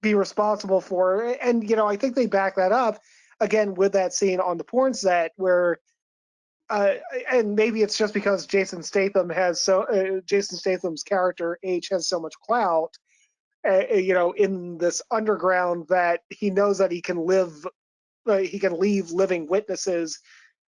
be responsible for. And I think they back that up again with that scene on the porn set where. And maybe it's just because Jason Statham's character H has so much clout, in this underground that he knows that he can leave living witnesses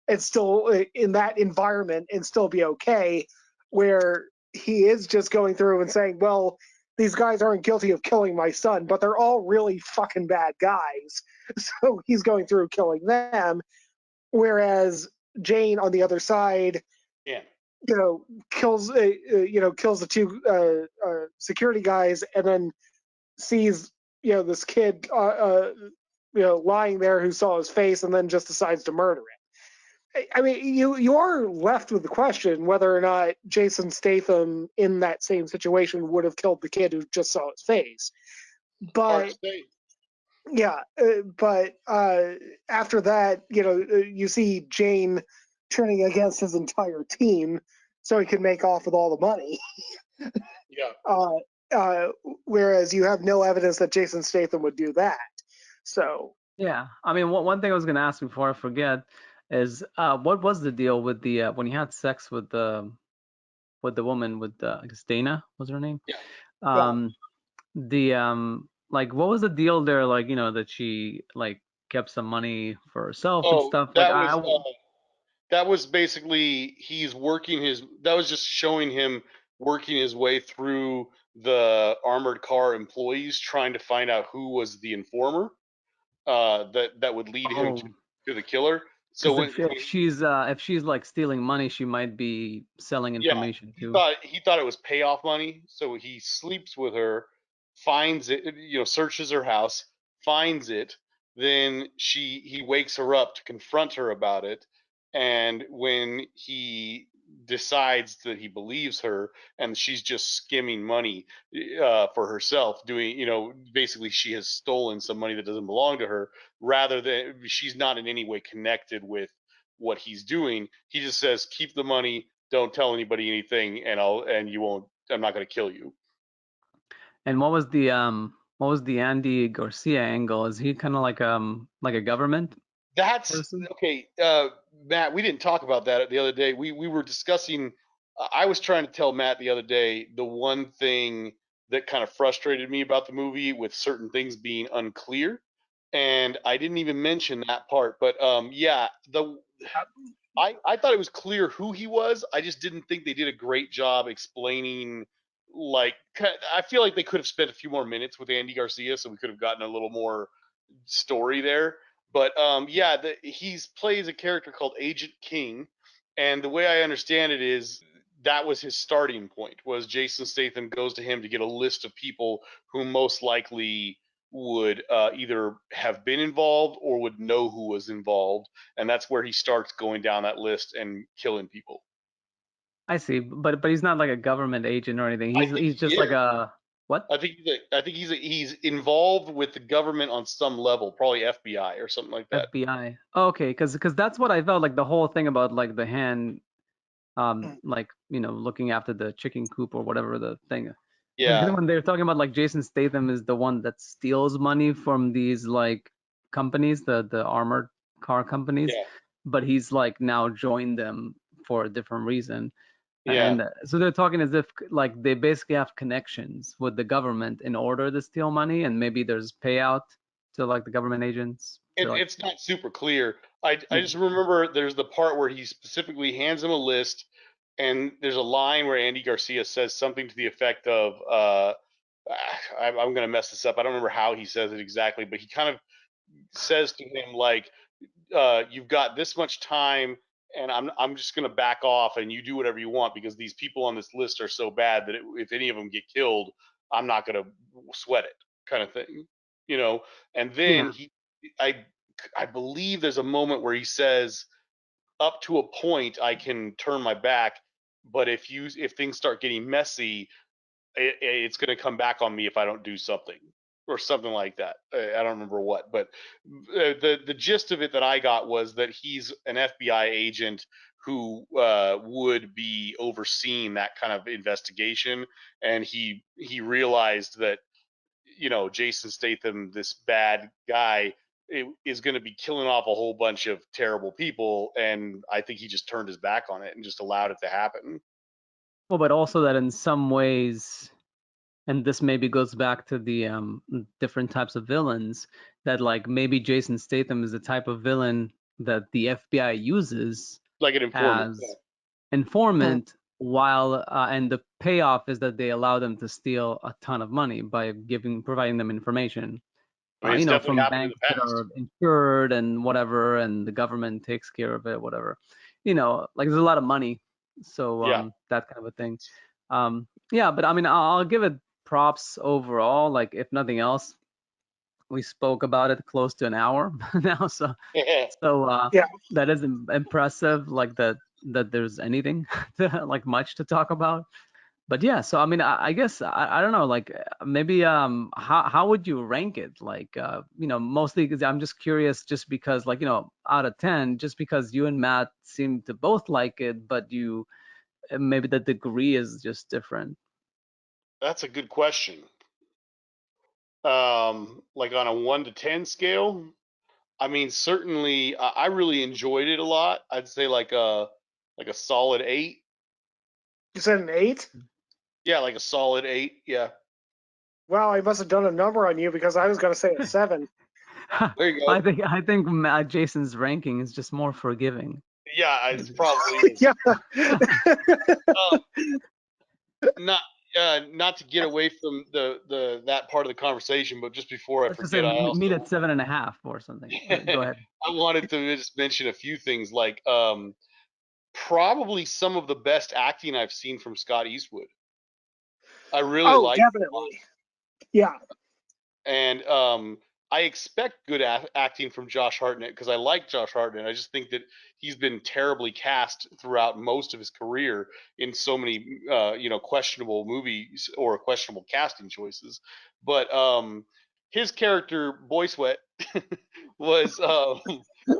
and still in that environment and still be okay. Where he is just going through and saying, well, these guys aren't guilty of killing my son, but they're all really fucking bad guys. So he's going through killing them. Whereas Jane on the other side, Yeah. kills the two security guys, and then sees this kid lying there who saw his face, and then just decides to murder him. I mean, you are left with the question whether or not Jason Statham in that same situation would have killed the kid who just saw his face. Hard to But say. yeah, but after that, you see Jane turning against his entire team so he can make off with all the money. Yeah. Uh, uh, Whereas you have no evidence that Jason Statham would do that. So Yeah, I mean, one thing I was gonna ask before I forget is what was the deal with the when he had sex with the woman with I guess Dana was her name? Yeah. yeah, Um, the like what was the deal there? Like that she like kept some money for herself and Oh, stuff. Like I that was basically he's working his. That was just showing him working his way through the armored car employees, trying to find out who was the informer that would lead him oh to the killer. So because when if she's like stealing money, she might be selling yeah, information he too. thought he thought it was payoff money, so he sleeps with her, finds it, searches her house, finds it. Then he wakes her up to confront her about it, and when he decides that he believes her and she's just skimming money for herself, doing basically she has stolen some money that doesn't belong to her, rather than she's not in any way connected with what he's doing. He just says, keep the money, don't tell anybody anything, and you won't. I'm not going to kill you. And what was the Andy Garcia angle? Is he kind of like a government That's person? okay, Matt. We didn't talk about that the other day. We were discussing. I was trying to tell Matt the other day the one thing that kind of frustrated me about the movie, with certain things being unclear, and I didn't even mention that part. But yeah, I thought it was clear who he was. I just didn't think they did a great job explaining. Like, I feel like they could have spent a few more minutes with Andy Garcia, so we could have gotten a little more story there. But yeah, he's plays a character called Agent King, and the way I understand it is that was his starting point. Was Jason Statham goes to him to get a list of people who most likely would either have been involved or would know who was involved, and that's where he starts going down that list and killing people. I see, but he's not like a government agent or anything. I think He's he just like is. a what? I think he's involved with the government on some level, probably FBI or something like that. FBI. Oh, okay, because that's what I felt like the whole thing about like the hand like looking after the chicken coop or whatever the thing. Because Yeah, when they're talking about like Jason Statham is the one that steals money from these like companies, the armored car companies, yeah, but he's like now joined them for a different reason. yeah. And so they're talking as if like they basically have connections with the government in order to steal money, and maybe there's payout to like the government agents to like It's not super clear. I yeah. just remember there's the part where he specifically hands him a list, and there's a line where Andy Garcia says something to the effect of, I'm going to mess this up. I don't remember how he says it exactly, but he kind of says to him like, you've got this much time, and I'm just going to back off, and you do whatever you want, because these people on this list are so bad that if any of them get killed, I'm not going to sweat it, kind of thing, you know. And then Yeah. I, I believe there's a moment where he says, up to a point, I can turn my back, but if things start getting messy, it's going to come back on me if I don't do something, or something like that. I don't remember what, but the gist of it that I got was that he's an FBI agent who would be overseeing that kind of investigation, and he realized that Jason Statham, this bad guy, is going to be killing off a whole bunch of terrible people, and I think he just turned his back on it and just allowed it to happen. Well, but also that in some ways, and this maybe goes back to the different types of villains, that like maybe Jason Statham is the type of villain that the FBI uses Like an informant. as informant, while and the payoff is that they allow them to steal a ton of money by providing them information, I mean, it's definitely from happened in banks the that past. are insured and whatever, and the government takes care of it, whatever. Like there's a lot of money, so Yeah. that kind of a thing. Yeah, but I mean, I'll give it props overall. Like if nothing else, we spoke about it close to an hour now, so Yeah. that is impressive. Like that there's anything like much to talk about. But yeah, so I mean, I guess I don't know, like maybe how would you rank it? Like mostly because I'm just curious, just because like out of 10, just because you and Matt seem to both like it, but you maybe the degree is just different. That's a good question. Like on a 1 to 10 scale, I mean, certainly I really enjoyed it a lot. I'd say like a solid 8. You said an 8? Yeah, like a solid 8. Yeah. Wow, I must have done a number on you because I was going to say a 7. There you I go. think Jason's ranking is just more forgiving. Yeah, it's probably is. Yeah. Not not to get away from the that part of the conversation, but just before I Let's just say forget, I meet also at 7.5 or something. Go ahead. I wanted to just mention a few things, like probably some of the best acting I've seen from Scott Eastwood. I really Oh, like, definitely. Yeah. and I expect good acting from Josh Hartnett because I like Josh Hartnett. I just think that he's been terribly cast throughout most of his career in so many questionable movies or questionable casting choices. But his character Boy Sweat was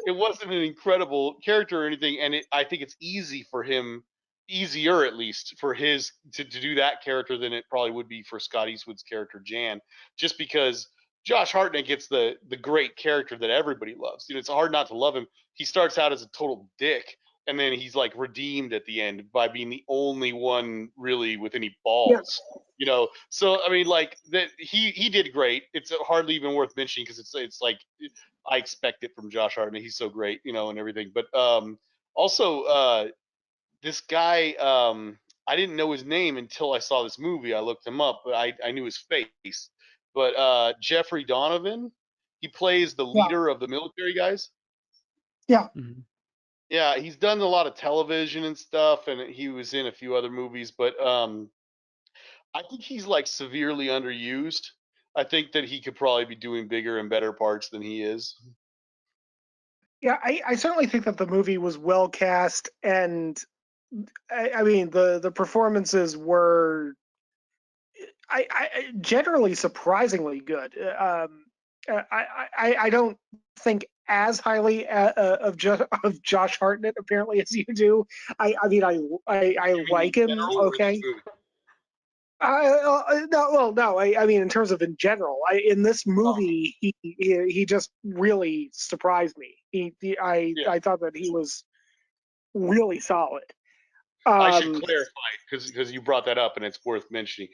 it wasn't an incredible character or anything, and I think it's easy for him, easier at least for his to do that character than it probably would be for Scott Eastwood's character Jan, just because Josh Hartnett gets the great character that everybody loves. It's hard not to love him. He starts out as a total dick, and then he's like redeemed at the end by being the only one really with any Yeah. balls. So I mean, like that he did great. It's hardly even worth mentioning because it's like I expect it from Josh Hartnett. He's so great, and everything. But also this guy, I didn't know his name until I saw this movie. I looked him up, but I knew his face. But Jeffrey Donovan, he plays the Yeah. leader of the military guys. Yeah. Mm-hmm. Yeah, he's done a lot of television and stuff, and he was in a few other movies. But I think he's like severely underused. I think that he could probably be doing bigger and better parts than he is. Yeah. I certainly think that the movie was well cast, and I mean the performances were generally surprisingly good. I don't think as highly of Josh Hartnett apparently as you do. I mean I You mean in like him. general or in this Okay. movie? No, well, no. I mean, in terms of in general, in this Oh, movie, he just really surprised me. yeah. I thought that he was really solid. I should Um, clarify because you brought that up and it's worth mentioning.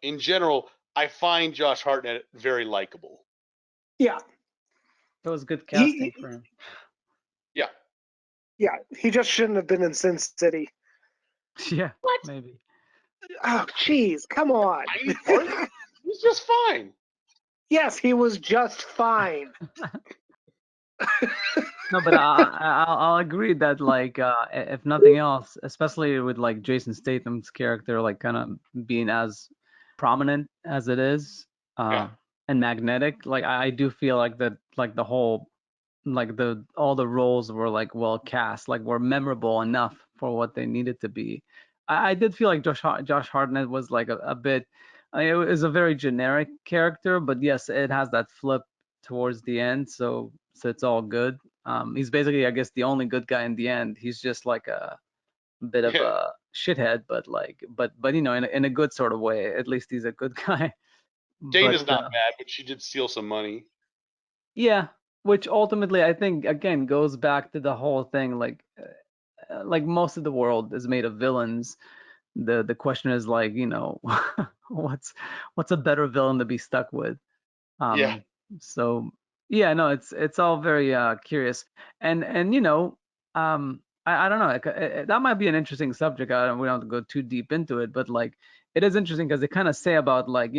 In general, I find Josh Hartnett very likable. yeah, That was good casting he for him. Yeah. yeah, he just shouldn't have been in Sin City. Yeah, What? maybe. Oh, jeez, come on. Tiny part? He's just fine. Yes, he was just fine. No, but I'll agree that like if nothing else, especially with like Jason Statham's character like kind of being as prominent as it is, Yeah. and magnetic, like I do feel like that like the whole like the all the roles were like well cast, like were memorable enough for what they needed to be. I did feel like Josh Hartnett was like a bit. I mean, it was a very generic character, but yes, it has that flip towards the end, so it's all good. He's basically, I guess, the only good guy in the end. He's just like a bit of Yeah. a shithead, but like, but in a good sort of way. At least he's a good guy. but Dana's not bad, but she did steal some money. yeah, which ultimately I think again goes back to the whole thing, like most of the world is made of villains. The question is like, what's a better villain to be stuck with? Yeah, Um, so yeah, no, it's all very curious, and I don't know, that might be an interesting subject. We don't have to go too deep into it, but like it is interesting because they kind of say about like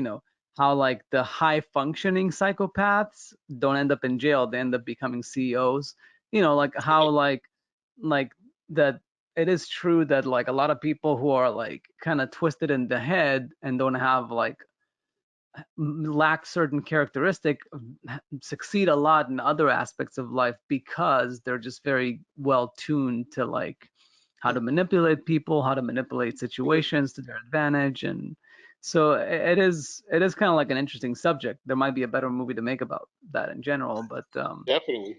how like the high functioning psychopaths don't end up in jail, they end up becoming CEOs. Like how like that it is true that like a lot of people who are like kind of twisted in the head and don't have like lack certain characteristic succeed a lot in other aspects of life because they're just very well tuned to like how to manipulate people, how to manipulate situations to their advantage. And so it is kind of like an interesting subject. There might be a better movie to make about that in general, definitely.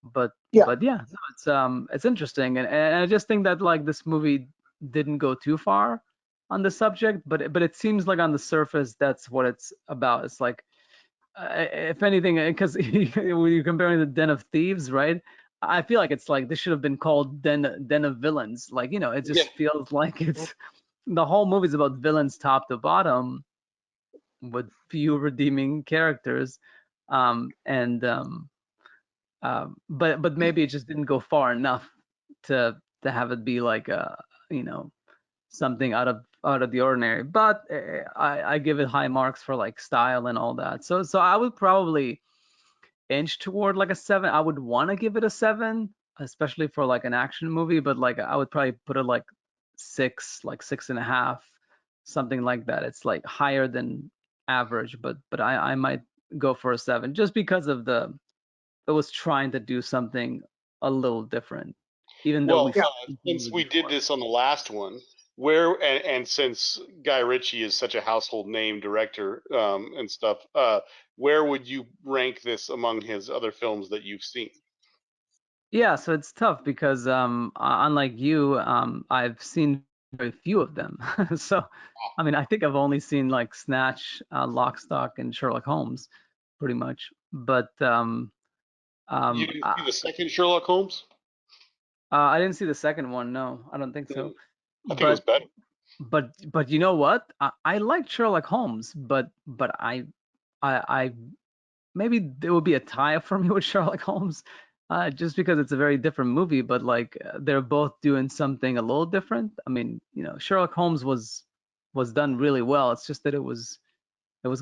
but Yeah. yeah, no, it's interesting, and I just think that like this movie didn't go too far on the subject, but it seems like on the surface that's what it's about. It's like if anything, because when you're comparing the Den of Thieves, right? I feel like it's like this should have been called Den of Villains. Like it Yeah. just feels like it's the whole movie's about villains top to bottom with few redeeming characters, and but maybe it just didn't go far enough to have it be like you know something out of the ordinary. But I give it high marks for like style and all that. So I would probably inch toward like a 7. I would want to give it a 7, especially for like an action movie. But like I would probably put it like 6, like 6.5, something like that. It's like higher than average, but I might go for a 7 just because of it was trying to do something a little different, even though Well, we've Yeah. seen the since movie we did before. this on the last one, where and since Guy Ritchie is such a household name director and stuff, where would you rank this among his other films that you've seen? Yeah, so it's tough because unlike you, I've seen very few of them. So, I mean, I think I've only seen like Snatch, Lock, Stock, and Sherlock Holmes, pretty much. But You um, didn't I, see the second Sherlock Holmes? I didn't see the second one. No, I don't think so. Mm, I think it was But better. but you know what? I liked Sherlock Holmes, but I maybe there would be a tie for me with Sherlock Holmes, just because it's a very different movie. But like they're both doing something a little different. I mean, Sherlock Holmes was done really well. It's just that it was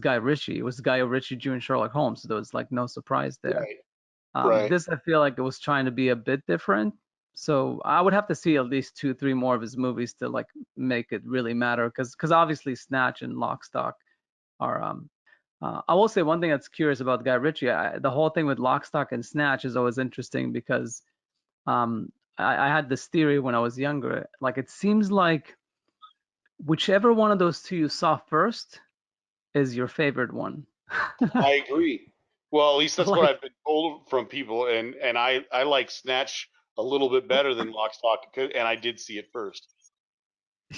Guy Ritchie. It was Guy Ritchie doing Sherlock Holmes, so there was like no surprise there. Right, right. This I feel like it was trying to be a bit different. So I would have to see at least 2, 3 more of his movies to like make it really matter, because obviously Snatch and Lock, Stock are I will say one thing that's curious about Guy Ritchie. The whole thing with Lock, Stock, and Snatch is always interesting because I had this theory when I was younger. Like it seems like whichever one of those two you saw first is your favorite one. I agree. Well, at least that's what Like I've been told from people, and I like Snatch a little bit better than Lock, Stock, and I did see it first.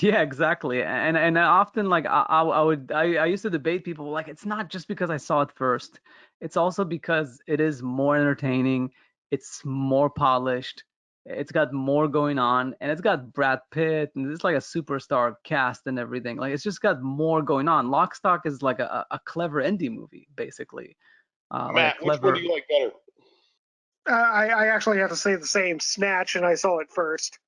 yeah, exactly. And I often like I used to debate people like it's not just because I saw it first. It's also because it is more entertaining, it's more polished, it's got more going on, and it's got Brad Pitt and it's like a superstar cast and everything. Like it's just got more going on. Lock, Stock is like a clever indie movie, basically. Like a Matt, which one do clever. you like better? I actually have to say the same. Snatch, and I saw it first.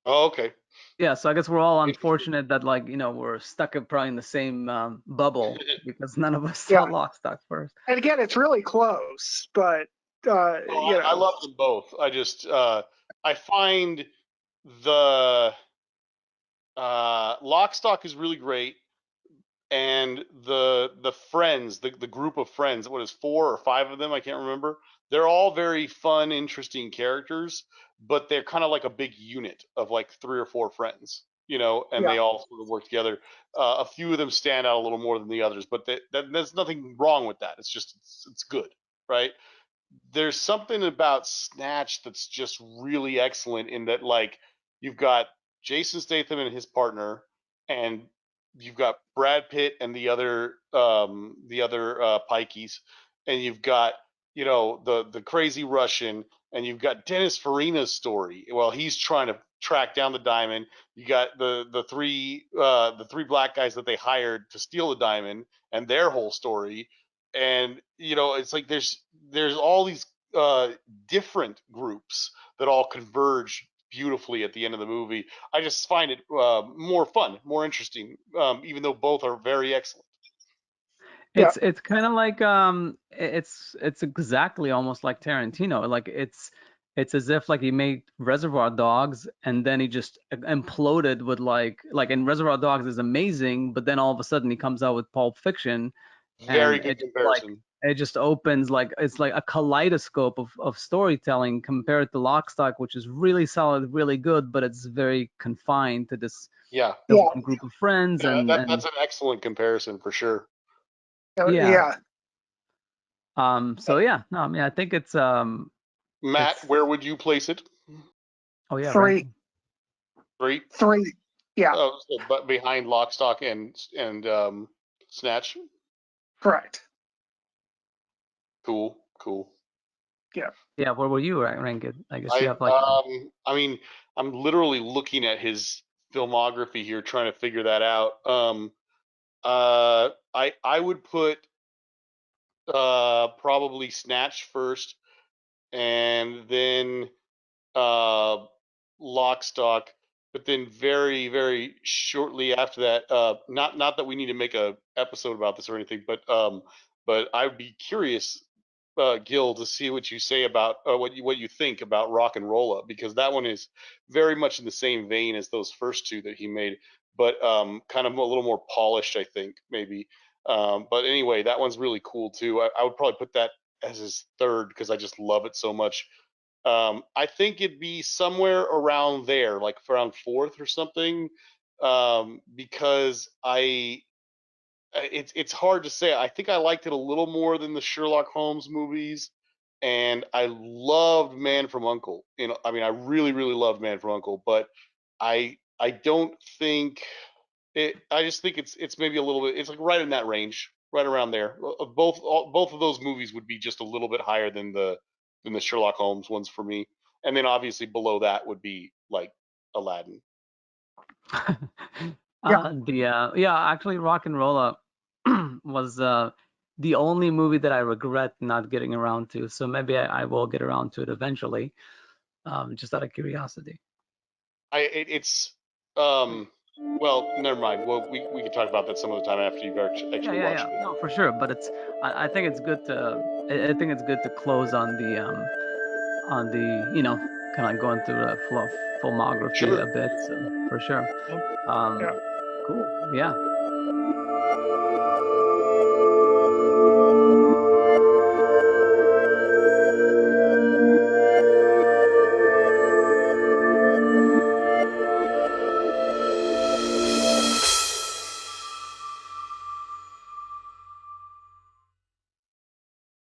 Oh, okay. Yeah, so I guess we're all Interesting. unfortunate that like we're stuck in probably in the same bubble because none of us Yeah. saw Lock, Stock first. And again, it's really close, but Oh, I love them both. I just I find the Lock, Stock is really great, and the friends, the group of friends, what is 4 or 5 of them? I can't remember. They're all very fun, interesting characters, but they're kind of like a big unit of like 3 or 4 friends, and yeah, they all sort of work together. A few of them stand out a little more than the others, but there's nothing wrong with that. It's just it's good, right? There's something about Snatch that's just really excellent in that, like, you've got Jason Statham and his partner, and you've got Brad Pitt and the other Pikeys, and you've got the crazy Russian, and you've got Dennis Farina's story. Well, he's trying to track down the diamond. You got the three black guys that they hired to steal the diamond and their whole story, and it's like there's all these different groups that all converge beautifully at the end of the movie. I just find it more fun, more interesting, even though both are very excellent. Yeah. It's kind of like it's exactly almost like Tarantino. Like it's as if like he made Reservoir Dogs and then he just imploded with like in Reservoir Dogs is amazing, but then all of a sudden he comes out with Pulp Fiction Very and good comparison. it just opens like it's like a kaleidoscope of storytelling compared to Lock, Stock, which is really solid, really good, but it's very confined to this Yeah, the Yeah. one group of friends yeah, and that's an excellent comparison for sure. yeah. Yeah. So yeah, no, I mean I think Matt, it's where would you place it? oh yeah, Three. ranking. Three, Three. Yeah. but behind Lock, Stock, and Snatch. Correct. Cool, cool. Yeah. Yeah, where will you rank it? I guess you I have like I mean, I'm literally looking at his filmography here, trying to figure that out. I would put probably Snatch first, and then uh, Lock, Stock, but then very, very shortly after that, not that we need to make a episode about this or anything, but I'd be curious, Gil, to see what you say about what you think about Rock and Roll Up, because that one is very much in the same vein as those first two that he made, but kind of a little more polished, I think, maybe. But anyway, that one's really cool too. I would probably put that as his third because I just love it so much. I think it'd be somewhere around there, like around fourth or something, because it's hard to say. I think I liked it a little more than the Sherlock Holmes movies, and I loved Man from Uncle. I mean, I really, really loved Man from Uncle, but I don't think it. I just think it's maybe a little bit. It's like right in that range, right around there. Both of those movies would be just a little bit higher than the Sherlock Holmes ones for me, and then obviously below that would be like Aladdin. Yeah. yeah, actually Rock and Roll Up was the only movie that I regret not getting around to. So maybe I will get around to it eventually, just out of curiosity. It's well, never mind. Well, we can talk about that some other time after you've Yeah, actually yeah, yeah. watched it. No, for sure. But I think it's good to I think it's good to close on the kind of going through the filmography Sure. a bit. So for sure. Um, Yeah. cool. Yeah.